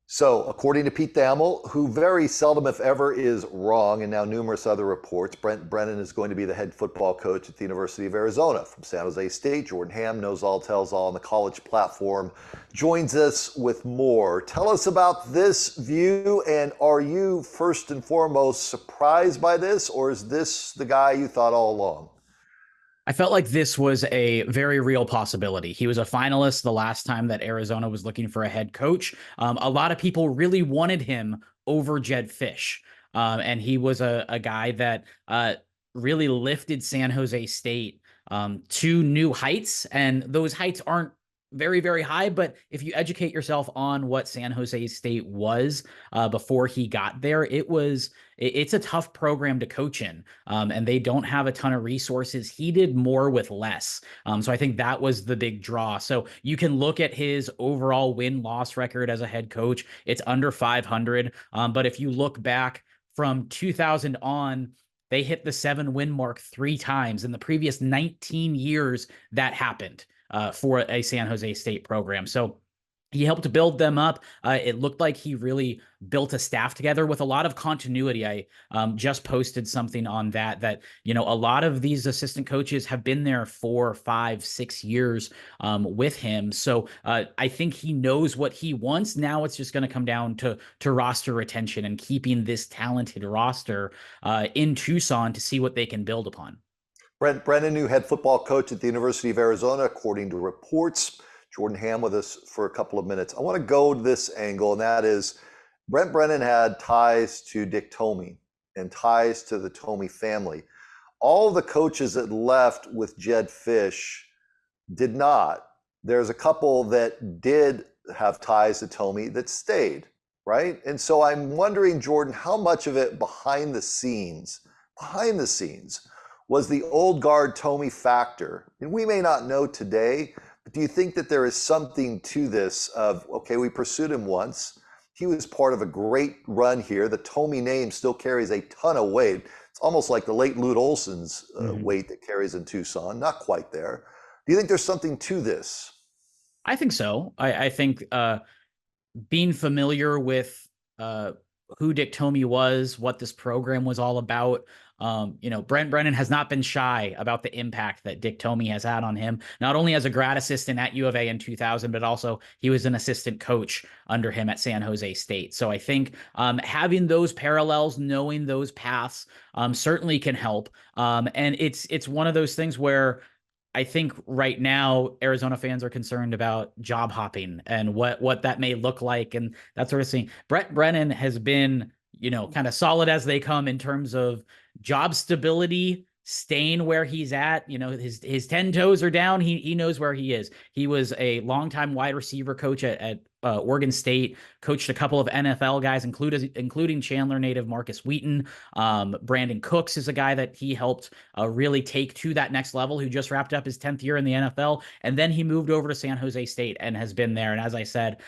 So, according to Pete Thamel, who very seldom, if ever, is wrong, and now numerous other reports, Brennan is going to be the head football coach at the University of Arizona from San Jose State. Jordan Ham knows all, tells all on the college platform. Joins us with more. Tell us about this view, and are you first and foremost surprised by this, or is this the guy you thought all along? I felt like this was a very real possibility. He was a finalist the last time that Arizona was looking for a head coach. A lot of people really wanted him over Jed Fish. And he was a guy that really lifted San Jose State to new heights. And those heights aren't very, very high. But if you educate yourself on what San Jose State was before he got there, it's a tough program to coach in, and they don't have a ton of resources. He did more with less. So I think that was the big draw. So you can look at his overall win-loss record as a head coach. It's under 500. But if you look back from 2000 on, they hit the 7-win mark 3 times. In the previous 19 years, that happened for a San Jose State program. So he helped build them up. It looked like he really built a staff together with a lot of continuity. I just posted something on that a lot of these assistant coaches have been there 4, 5, 6 years with him. So I think he knows what he wants. Now it's just going to come down to roster retention and keeping this talented roster in Tucson to see what they can build upon. Brennan, new head football coach at the University of Arizona, according to reports. Jordan Ham with us for a couple of minutes. I want to go to this angle, and that is Brennan had ties to Dick Tomy and ties to the Tomy family. All the coaches that left with Jed Fish did not. There's a couple that did have ties to Tomy that stayed, right? And so I'm wondering, Jordan, how much of it behind the scenes was the old guard Tomy factor? And we may not know today, but do you think that there is something to this of, okay, we pursued him once. He was part of a great run here. The Tomy name still carries a ton of weight. It's almost like the late Lute Olson's weight that carries in Tucson. Not quite there. Do you think there's something to this? I think so. I think being familiar with who Dick Tomy was, what this program was all about. Brennan has not been shy about the impact that Dick Tomy has had on him, not only as a grad assistant at U of A in 2000, but also he was an assistant coach under him at San Jose State. So I think having those parallels, knowing those paths certainly can help. And it's one of those things where I think right now Arizona fans are concerned about job hopping and what that may look like and that sort of thing. Brennan has been, kind of solid as they come in terms of job stability, staying where he's at. His 10 toes are down. He knows where he is. He was a longtime wide receiver coach at Oregon State, coached a couple of NFL guys, including Chandler native Marcus Wheaton. Brandon Cooks is a guy that he helped really take to that next level, who just wrapped up his 10th year in the NFL. And then he moved over to San Jose State and has been there. And as I said,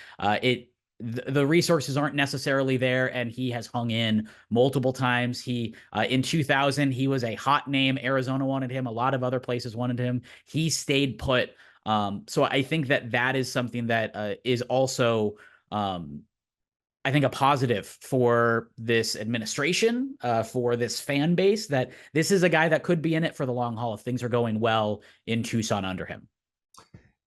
the resources aren't necessarily there, and he has hung in multiple times. He in 2000, he was a hot name. Arizona wanted him. A lot of other places wanted him. He stayed put. So I think that is something that is also, I think, a positive for this administration, for this fan base, that this is a guy that could be in it for the long haul if things are going well in Tucson under him.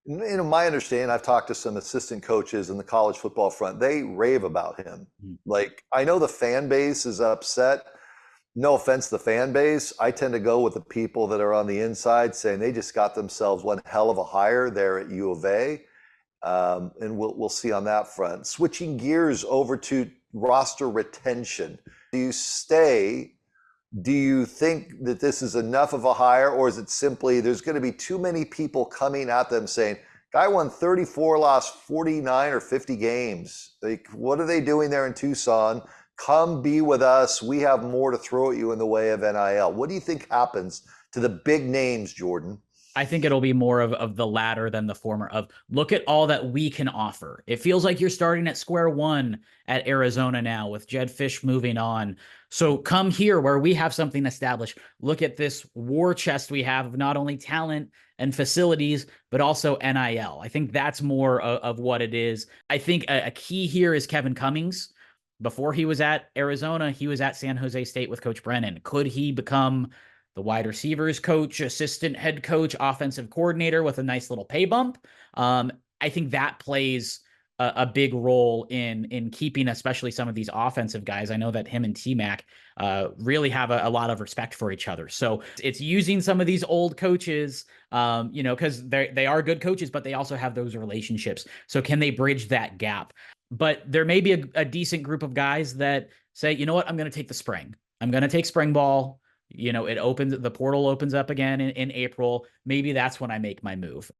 My understanding, I've talked to some assistant coaches in the college football front. They rave about him. Like, I know the fan base is upset. No offense to the fan base. I tend to go with the people that are on the inside saying they just got themselves one hell of a hire there at U of A. And we'll see on that front. Switching gears over to roster retention. Do you stay? Do you think that this is enough of a hire, or is it simply there's going to be too many people coming at them saying, guy won 34, lost 49 or 50 games. Like, what are they doing there in Tucson? Come be with us. We have more to throw at you in the way of NIL. What do you think happens to the big names, Jordan? I think it'll be more of the latter than the former of look at all that we can offer. It feels like you're starting at square one at Arizona now with Jed Fish moving on. So come here where we have something established. Look at this war chest we have of not only talent and facilities, but also NIL. I think that's more of what it is. I think a key here is Kevin Cummings. Before he was at Arizona, he was at San Jose State with Coach Brennan. Could he become the wide receivers coach, assistant head coach, offensive coordinator with a nice little pay bump? I think that plays a big role in keeping, especially some of these offensive guys. I know that him and T-Mac really have a lot of respect for each other. So it's using some of these old coaches, because they are good coaches, but they also have those relationships. So can they bridge that gap? But there may be a decent group of guys that say, you know what, I'm going to take the spring. I'm going to take spring ball. The portal opens up again in April. Maybe that's when I make my move.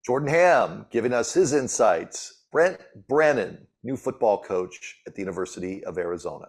Jordan Ham giving us his insights. Brent Brennan, new football coach at the University of Arizona.